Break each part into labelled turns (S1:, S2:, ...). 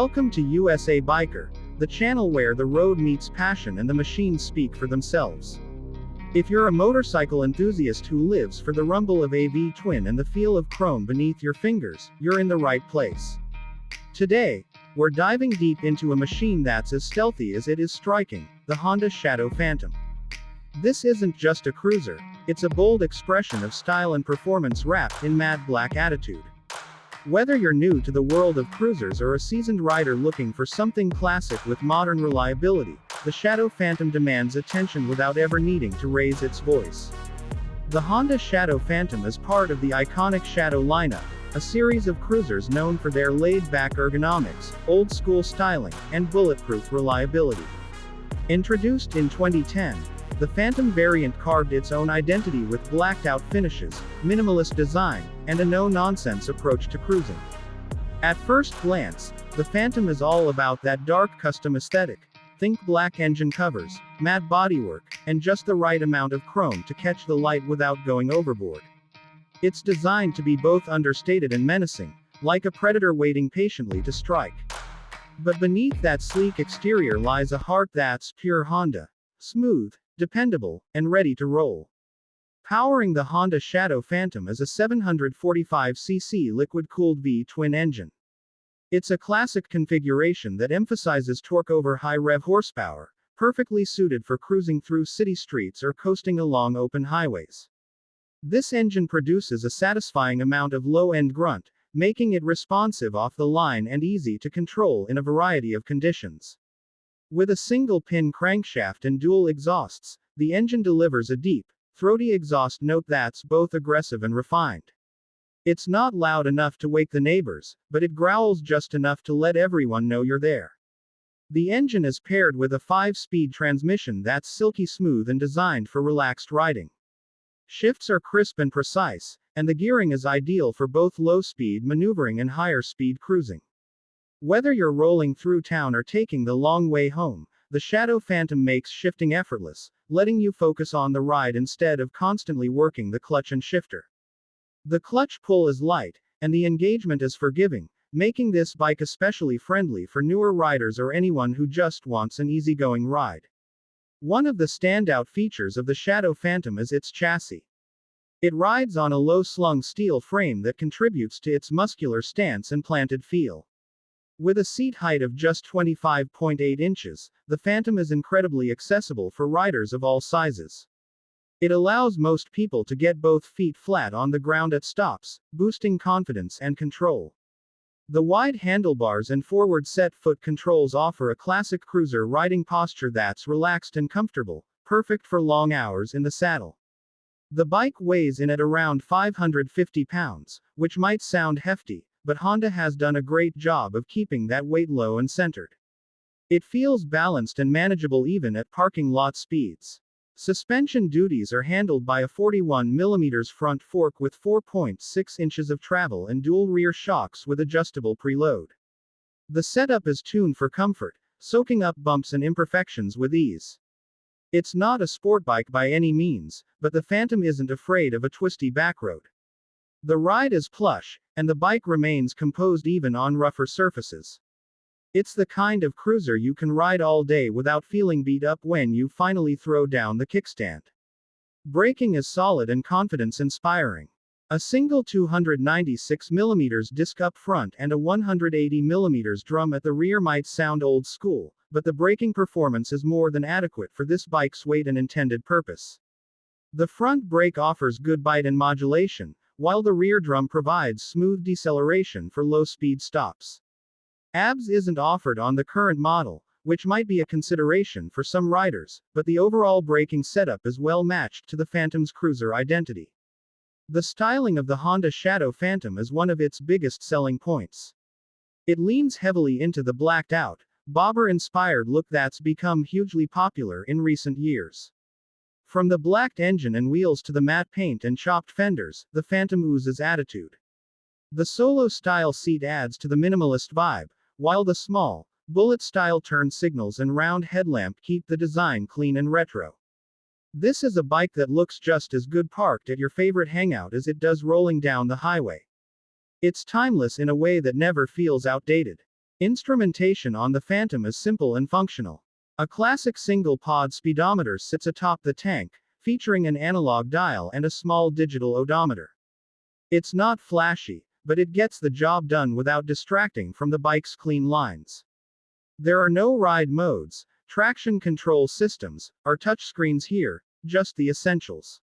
S1: Welcome to USA Biker, the channel where the road meets passion and the machines speak for themselves. If you're a motorcycle enthusiast who lives for the rumble of a V-twin and the feel of chrome beneath your fingers, you're in the right place. Today, we're diving deep into a machine that's as stealthy as it is striking, the Honda Shadow Phantom. This isn't just a cruiser, it's a bold expression of style and performance wrapped in matte black attitude. Whether you're new to the world of cruisers or a seasoned rider looking for something classic with modern reliability, the Shadow Phantom demands attention without ever needing to raise its voice. The Honda Shadow Phantom is part of the iconic Shadow lineup, a series of cruisers known for their laid-back ergonomics, old-school styling, and bulletproof reliability. Introduced in 2010, the Phantom variant carved its own identity with blacked-out finishes, minimalist design, and a no-nonsense approach to cruising. At first glance, the Phantom is all about that dark custom aesthetic. Think black engine covers, matte bodywork, and just the right amount of chrome to catch the light without going overboard. It's designed to be both understated and menacing, like a predator waiting patiently to strike. But beneath that sleek exterior lies a heart that's pure Honda. Smooth, dependable, and ready to roll. Powering the Honda Shadow Phantom is a 745cc liquid-cooled V-twin engine. It's a classic configuration that emphasizes torque over high rev horsepower, perfectly suited for cruising through city streets or coasting along open highways. This engine produces a satisfying amount of low-end grunt, making it responsive off the line and easy to control in a variety of conditions. With a single-pin crankshaft and dual exhausts, the engine delivers a deep, throaty exhaust note that's both aggressive and refined. It's not loud enough to wake the neighbors, but it growls just enough to let everyone know you're there. The engine is paired with a 5-speed transmission that's silky smooth and designed for relaxed riding. Shifts are crisp and precise, and the gearing is ideal for both low-speed maneuvering and higher-speed cruising. Whether you're rolling through town or taking the long way home, the Shadow Phantom makes shifting effortless, letting you focus on the ride instead of constantly working the clutch and shifter. The clutch pull is light, and the engagement is forgiving, making this bike especially friendly for newer riders or anyone who just wants an easygoing ride. One of the standout features of the Shadow Phantom is its chassis. It rides on a low-slung steel frame that contributes to its muscular stance and planted feel. With a seat height of just 25.8 inches, the Phantom is incredibly accessible for riders of all sizes. It allows most people to get both feet flat on the ground at stops, boosting confidence and control. The wide handlebars and forward set foot controls offer a classic cruiser riding posture that's relaxed and comfortable, perfect for long hours in the saddle. The bike weighs in at around 550 pounds, which might sound hefty, but Honda has done a great job of keeping that weight low and centered. It feels balanced and manageable even at parking lot speeds. Suspension duties are handled by a 41mm front fork with 4.6 inches of travel and dual rear shocks with adjustable preload. The setup is tuned for comfort, soaking up bumps and imperfections with ease. It's not a sport bike by any means, but the Phantom isn't afraid of a twisty backroad. The ride is plush, and the bike remains composed even on rougher surfaces. It's the kind of cruiser you can ride all day without feeling beat up when you finally throw down the kickstand. Braking is solid and confidence-inspiring. A single 296mm disc up front and a 180mm drum at the rear might sound old school, but the braking performance is more than adequate for this bike's weight and intended purpose. The front brake offers good bite and modulation, while the rear drum provides smooth deceleration for low-speed stops. ABS isn't offered on the current model, which might be a consideration for some riders, but the overall braking setup is well matched to the Phantom's cruiser identity. The styling of the Honda Shadow Phantom is one of its biggest selling points. It leans heavily into the blacked-out, bobber-inspired look that's become hugely popular in recent years. From the blacked engine and wheels to the matte paint and chopped fenders, the Phantom oozes attitude. The solo-style seat adds to the minimalist vibe, while the small, bullet-style turn signals and round headlamp keep the design clean and retro. This is a bike that looks just as good parked at your favorite hangout as it does rolling down the highway. It's timeless in a way that never feels outdated. Instrumentation on the Phantom is simple and functional. A classic single-pod speedometer sits atop the tank, featuring an analog dial and a small digital odometer. It's not flashy, but it gets the job done without distracting from the bike's clean lines. There are no ride modes, traction control systems, or touchscreens here, just the essentials.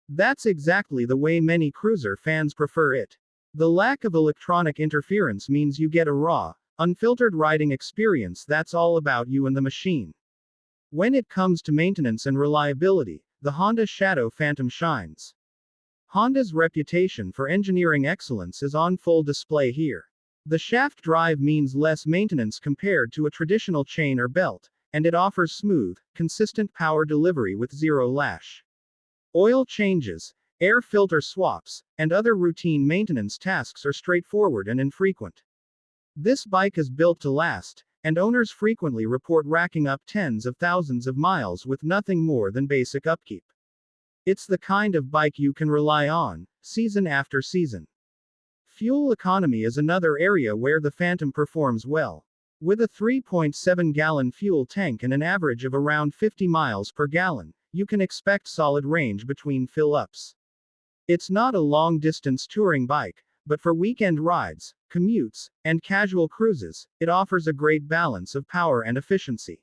S1: That's exactly the way many cruiser fans prefer it. The lack of electronic interference means you get a raw, unfiltered riding experience that's all about you and the machine. When it comes to maintenance and reliability, the Honda Shadow Phantom shines. Honda's reputation for engineering excellence is on full display here. The shaft drive means less maintenance compared to a traditional chain or belt, and it offers smooth, consistent power delivery with zero lash. Oil changes, air filter swaps, and other routine maintenance tasks are straightforward and infrequent. This bike is built to last, and owners frequently report racking up tens of thousands of miles with nothing more than basic upkeep. It's the kind of bike you can rely on, season after season. Fuel economy is another area where the Phantom performs well. With a 3.7-gallon fuel tank and an average of around 50 miles per gallon, you can expect solid range between fill-ups. It's not a long-distance touring bike, but for weekend rides, commutes, and casual cruises, it offers a great balance of power and efficiency.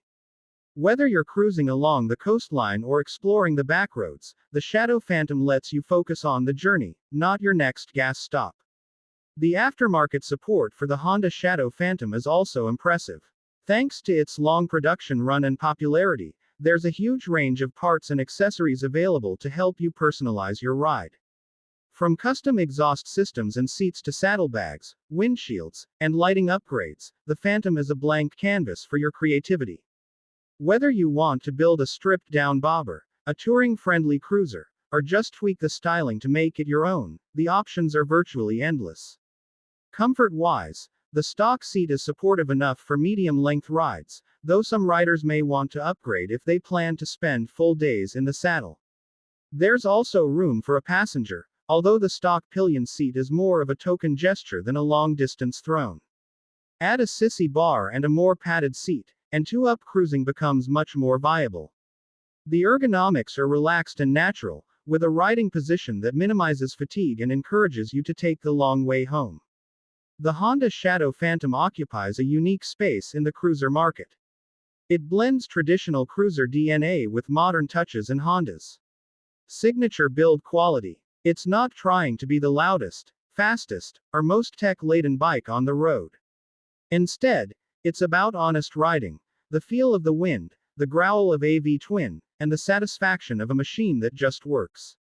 S1: Whether you're cruising along the coastline or exploring the backroads, the Shadow Phantom lets you focus on the journey, not your next gas stop. The aftermarket support for the Honda Shadow Phantom is also impressive. Thanks to its long production run and popularity, there's a huge range of parts and accessories available to help you personalize your ride. From custom exhaust systems and seats to saddlebags, windshields, and lighting upgrades, the Phantom is a blank canvas for your creativity. Whether you want to build a stripped-down bobber, a touring-friendly cruiser, or just tweak the styling to make it your own, the options are virtually endless. Comfort-wise, the stock seat is supportive enough for medium-length rides, though some riders may want to upgrade if they plan to spend full days in the saddle. There's also room for a passenger, although the stock pillion seat is more of a token gesture than a long-distance throne. Add a sissy bar and a more padded seat, and two-up cruising becomes much more viable. The ergonomics are relaxed and natural, with a riding position that minimizes fatigue and encourages you to take the long way home. The Honda Shadow Phantom occupies a unique space in the cruiser market. It blends traditional cruiser DNA with modern touches and Honda's signature build quality. It's not trying to be the loudest, fastest, or most tech-laden bike on the road. Instead, it's about honest riding, the feel of the wind, the growl of AV twin, and the satisfaction of a machine that just works.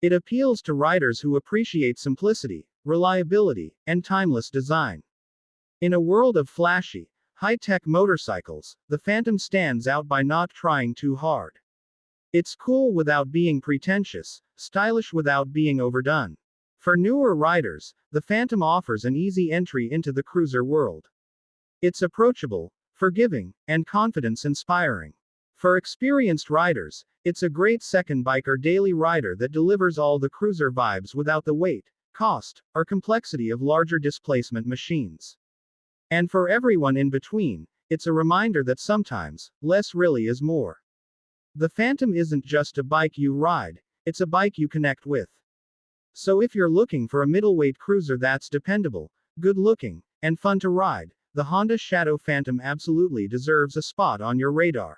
S1: It appeals to riders who appreciate simplicity, reliability, and timeless design. In a world of flashy, high-tech motorcycles, the Phantom stands out by not trying too hard. It's cool without being pretentious, stylish without being overdone. For newer riders, the Phantom offers an easy entry into the cruiser world. It's approachable, forgiving, and confidence-inspiring. For experienced riders, it's a great second bike or daily rider that delivers all the cruiser vibes without the weight, cost, or complexity of larger displacement machines. And for everyone in between, it's a reminder that sometimes, less really is more. The Phantom isn't just a bike you ride, it's a bike you connect with. So if you're looking for a middleweight cruiser that's dependable, good-looking, and fun to ride, the Honda Shadow Phantom absolutely deserves a spot on your radar.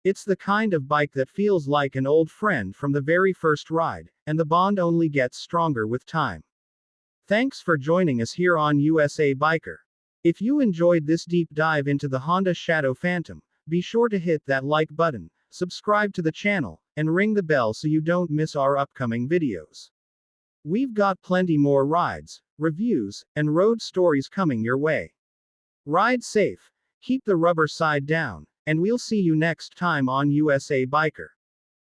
S1: It's the kind of bike that feels like an old friend from the very first ride, and the bond only gets stronger with time. Thanks for joining us here on USA Biker. If you enjoyed this deep dive into the Honda Shadow Phantom, be sure to hit that like button, subscribe to the channel, and ring the bell so you don't miss our upcoming videos. We've got plenty more rides, reviews, and road stories coming your way. Ride safe, keep the rubber side down, and we'll see you next time on USA Biker.